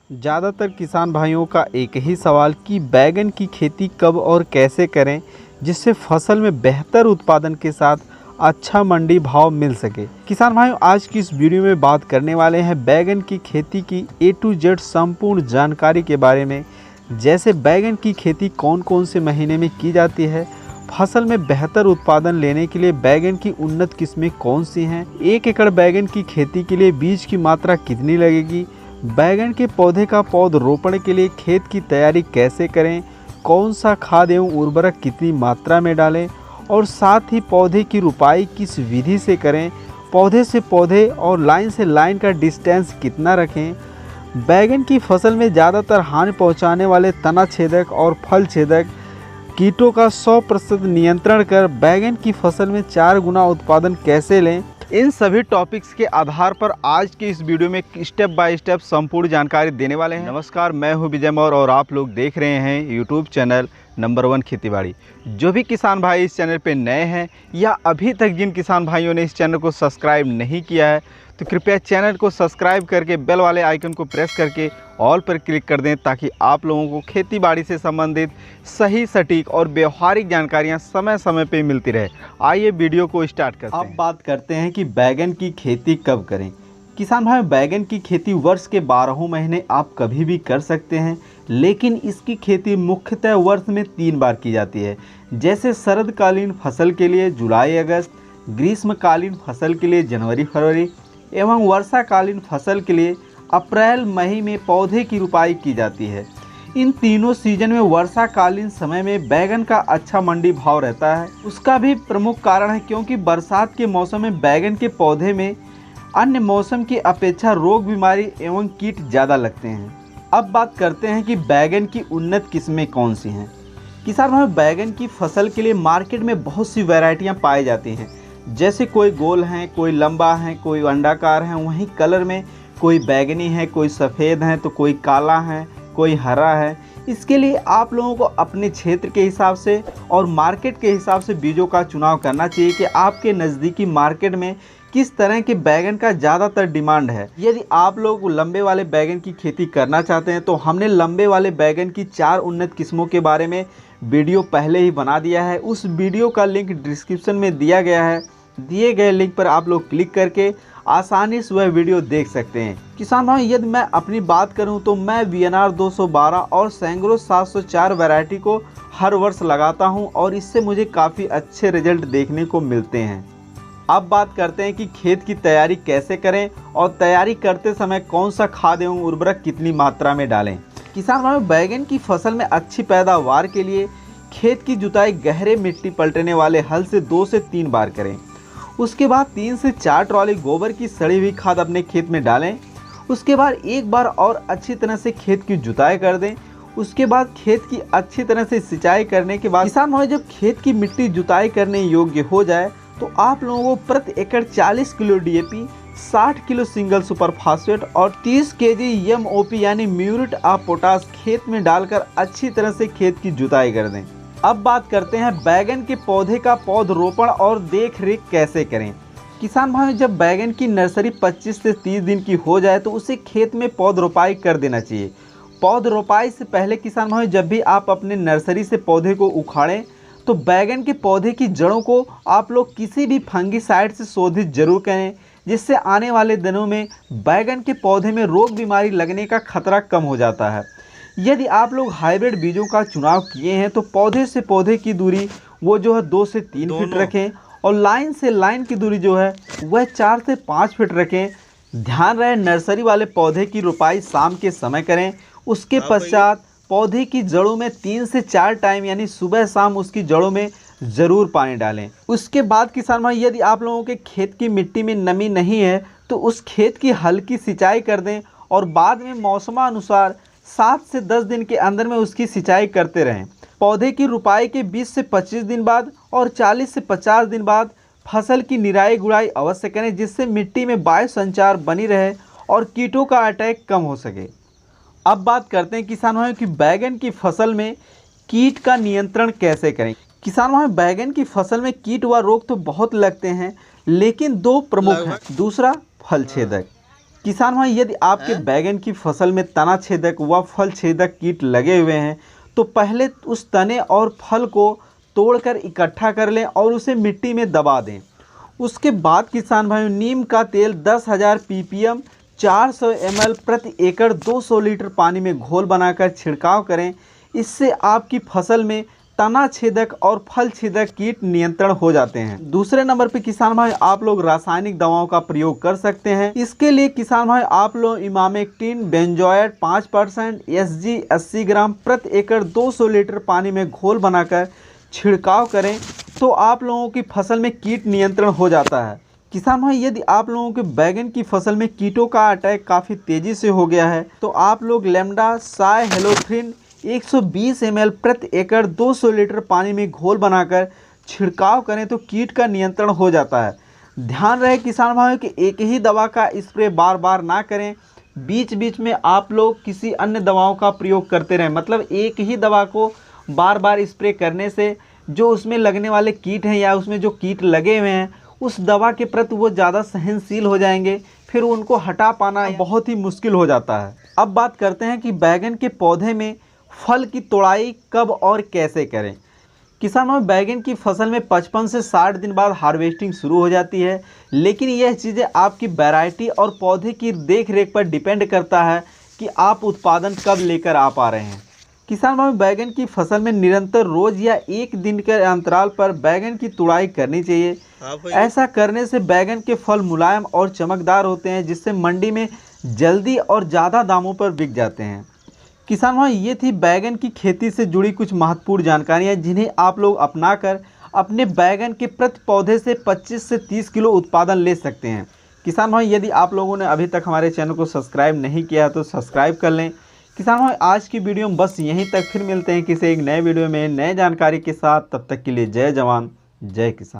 ज़्यादातर किसान भाइयों का एक ही सवाल कि बैगन की खेती कब और कैसे करें जिससे फसल में बेहतर उत्पादन के साथ अच्छा मंडी भाव मिल सके। किसान भाइयों, आज की इस वीडियो में बात करने वाले हैं बैगन की खेती की A to Z संपूर्ण जानकारी के बारे में। जैसे बैगन की खेती कौन कौन से महीने में की जाती है, फसल में बेहतर उत्पादन लेने के लिए बैगन की उन्नत किस्में कौन सी हैं, 1 एकड़ बैगन की खेती के लिए बीज की मात्रा कितनी लगेगी, बैगन के पौधे का पौधरोपण के लिए खेत की तैयारी कैसे करें, कौन सा खाद एवं उर्वरक कितनी मात्रा में डालें और साथ ही पौधे की रुपाई किस विधि से करें, पौधे से पौधे और लाइन से लाइन का डिस्टेंस कितना रखें, बैगन की फसल में ज़्यादातर हानि पहुंचाने वाले तना छेदक और फल छेदक कीटों का 100% नियंत्रण कर बैगन की फसल में 4 गुना उत्पादन कैसे लें। इन सभी टॉपिक्स के आधार पर आज के इस वीडियो में स्टेप बाय स्टेप संपूर्ण जानकारी देने वाले हैं। नमस्कार, मैं हूं विजय मौर्य और आप लोग देख रहे हैं यूट्यूब चैनल नंबर 1 खेतीबाड़ी। जो भी किसान भाई इस चैनल पे नए हैं या अभी तक जिन किसान भाइयों ने इस चैनल को सब्सक्राइब नहीं किया है तो कृपया चैनल को सब्सक्राइब करके बेल वाले आइकन को प्रेस करके ऑल पर क्लिक कर दें ताकि आप लोगों को खेतीबाड़ी से संबंधित सही, सटीक और व्यवहारिक जानकारियां समय समय पे मिलती रहे। आइए वीडियो को स्टार्ट करते हैं। अब बात करते हैं कि बैगन की खेती कब करें। किसान भाई, बैगन की खेती वर्ष के 12 महीने आप कभी भी कर सकते हैं, लेकिन इसकी खेती मुख्यतः वर्ष में 3 बार की जाती है। जैसे शरदकालीन फसल के लिए जुलाई अगस्त, ग्रीष्मकालीन फसल के लिए जनवरी फरवरी एवं वर्षाकालीन फसल के लिए अप्रैल मई में पौधे की रुपाई की जाती है। इन तीनों सीजन में वर्षाकालीन समय में बैगन का अच्छा मंडी भाव रहता है। उसका भी प्रमुख कारण है क्योंकि बरसात के मौसम में बैगन के पौधे में अन्य मौसम की अपेक्षा रोग बीमारी एवं कीट ज़्यादा लगते हैं। अब बात करते हैं कि बैगन की उन्नत किस्में कौन सी हैं। किसान भाई, बैगन की फसल के लिए मार्केट में बहुत सी वैरायटियाँ पाई जाती हैं। जैसे कोई गोल हैं, कोई लंबा हैं, कोई अंडाकार हैं, वहीं कलर में कोई बैगनी है, कोई सफ़ेद है तो कोई काला है, कोई हरा है। इसके लिए आप लोगों को अपने क्षेत्र के हिसाब से और मार्केट के हिसाब से बीजों का चुनाव करना चाहिए कि आपके नज़दीकी मार्केट में किस तरह के बैगन का ज़्यादातर डिमांड है। यदि आप लोग लंबे वाले बैगन की खेती करना चाहते हैं तो हमने लंबे वाले बैगन की 4 उन्नत किस्मों के बारे में वीडियो पहले ही बना दिया है। उस वीडियो का लिंक डिस्क्रिप्शन में दिया गया है। दिए गए लिंक पर आप लोग क्लिक करके आसानी से वह वीडियो देख सकते हैं। किसान भाई, यदि मैं अपनी बात करूं तो मैं VNR 212 और सैंग्रो 704 वैरायटी को हर वर्ष लगाता हूं और इससे मुझे काफ़ी अच्छे रिजल्ट देखने को मिलते हैं। अब बात करते हैं कि खेत की तैयारी कैसे करें और तैयारी करते समय कौन सा खाद एवं उर्वरक कितनी मात्रा में डालें। किसान भाई, बैगन की फसल में अच्छी पैदावार के लिए खेत की जुताई गहरे मिट्टी पलटने वाले हल से 2 से 3 बार करें। उसके बाद 3 से 4 ट्रॉली गोबर की सड़ी हुई खाद अपने खेत में डालें। उसके बाद एक बार और अच्छी तरह से खेत की जुताई कर दें। उसके बाद खेत की अच्छी तरह से सिंचाई करने के बाद किसान भाई, जब खेत की मिट्टी जुताई करने योग्य हो जाए तो आप लोगों को प्रति एकड़ 40 kilo DAP, 60 kilo single super phosphate और 30 kg MOP यानी म्यूरेट ऑफ पोटाश खेत में डालकर अच्छी तरह से खेत की जुताई कर दें। अब बात करते हैं बैगन के पौधे का पौधरोपण और देख रेख कैसे करें। किसान भाई, जब बैगन की नर्सरी 25 से 30 दिन की हो जाए तो उसे खेत में पौधरोपाई कर देना चाहिए। पौधरोपाई से पहले किसान भाई, जब भी आप अपने नर्सरी से पौधे को उखाड़ें तो बैगन के पौधे की जड़ों को आप लोग किसी भी फंगीसाइड से शोधित जरूर करें, जिससे आने वाले दिनों में बैगन के पौधे में रोग बीमारी लगने का खतरा कम हो जाता है। यदि आप लोग हाइब्रिड बीजों का चुनाव किए हैं तो पौधे से पौधे की दूरी वो जो है 2 से 3 फीट रखें और लाइन से लाइन की दूरी जो है वह 4 से 5 फीट रखें। ध्यान रहे, नर्सरी वाले पौधे की रुपाई शाम के समय करें। उसके पश्चात पौधे की जड़ों में 3 से 4 टाइम यानी सुबह शाम उसकी जड़ों में ज़रूर पानी डालें। उसके बाद किसान भाई, यदि आप लोगों के खेत की मिट्टी में नमी नहीं है तो उस खेत की हल्की सिंचाई कर दें और बाद में मौसमानुसार 7 से 10 दिन के अंदर में उसकी सिंचाई करते रहें। पौधे की रुपाई के 20 से 25 दिन बाद और 40 से 50 दिन बाद फसल की निराई गुड़ाई अवश्य करें, जिससे मिट्टी में वायु संचार बनी रहे और कीटों का अटैक कम हो सके। अब बात करते हैं किसान भाइयों कि बैगन की फसल में कीट का नियंत्रण कैसे करें। किसान भाई, बैगन की फसल में कीट व रोग तो बहुत लगते हैं, लेकिन 2 प्रमुख हैं। दूसरा फल छेदक किसान भाई यदि आपके बैगन की फसल में तना छेदक व फल छेदक कीट लगे हुए हैं तो पहले उस तने और फल को तोड़कर इकट्ठा कर लें और उसे मिट्टी में दबा दें। उसके बाद किसान भाई नीम का तेल 10,000 ppm 400 ml प्रति एकड़ 200 लीटर पानी में घोल बनाकर छिड़काव करें। इससे आपकी फसल में तना छेदक और फल छेदक कीट नियंत्रण हो जाते हैं। दूसरे नंबर पे किसान भाई आप लोग रासायनिक दवाओं का प्रयोग कर सकते हैं। इसके लिए किसान भाई आप लोग इमामेक्टिन बेंजोएट 5% SG 80 ग्राम प्रति एकड़ 200 लीटर पानी में घोल बनाकर छिड़काव करें तो आप लोगों की फसल में कीट नियंत्रण हो जाता है। किसान भाई यदि आप लोगों के बैगन की फसल में कीटों का अटैक काफ़ी तेज़ी से हो गया है तो आप लोग लेमडा साय हेलोथ्रिन 120 ml प्रति एकड़ 200 लीटर पानी में घोल बनाकर छिड़काव करें तो कीट का नियंत्रण हो जाता है। ध्यान रहे किसान भाइयों कि एक ही दवा का स्प्रे बार बार ना करें, बीच बीच में आप लोग किसी अन्य दवाओं का प्रयोग करते रहें। मतलब एक ही दवा को बार बार स्प्रे करने से जो उसमें लगने वाले कीट हैं या उसमें जो कीट लगे हुए हैं उस दवा के प्रति वो ज़्यादा सहनशील हो जाएंगे, फिर उनको हटा पाना बहुत ही मुश्किल हो जाता है। अब बात करते हैं कि बैगन के पौधे में फल की तोड़ाई कब और कैसे करें। किसानों बैगन की फसल में 55 से 60 दिन बाद हार्वेस्टिंग शुरू हो जाती है, लेकिन यह चीज़ें आपकी वैरायटी और पौधे की देख रेख पर डिपेंड करता है कि आप उत्पादन कब लेकर आ पा रहे हैं। किसान भाई बैगन की फसल में निरंतर रोज या एक दिन के अंतराल पर बैगन की तुड़ाई करनी चाहिए। ऐसा करने से बैगन के फल मुलायम और चमकदार होते हैं जिससे मंडी में जल्दी और ज़्यादा दामों पर बिक जाते हैं। किसान भाई ये थी बैगन की खेती से जुड़ी कुछ महत्वपूर्ण जानकारियाँ जिन्हें आप लोग अपनाकर अपने बैगन के प्रति पौधे से 25 से 30 किलो उत्पादन ले सकते हैं। किसान भाई यदि आप लोगों ने अभी तक हमारे चैनल को सब्सक्राइब नहीं किया तो सब्सक्राइब कर लें। किसान भाई आज की वीडियो में बस यहीं तक, फिर मिलते हैं किसी एक नए वीडियो में नए जानकारी के साथ। तब तक के लिए जय जवान जय किसान।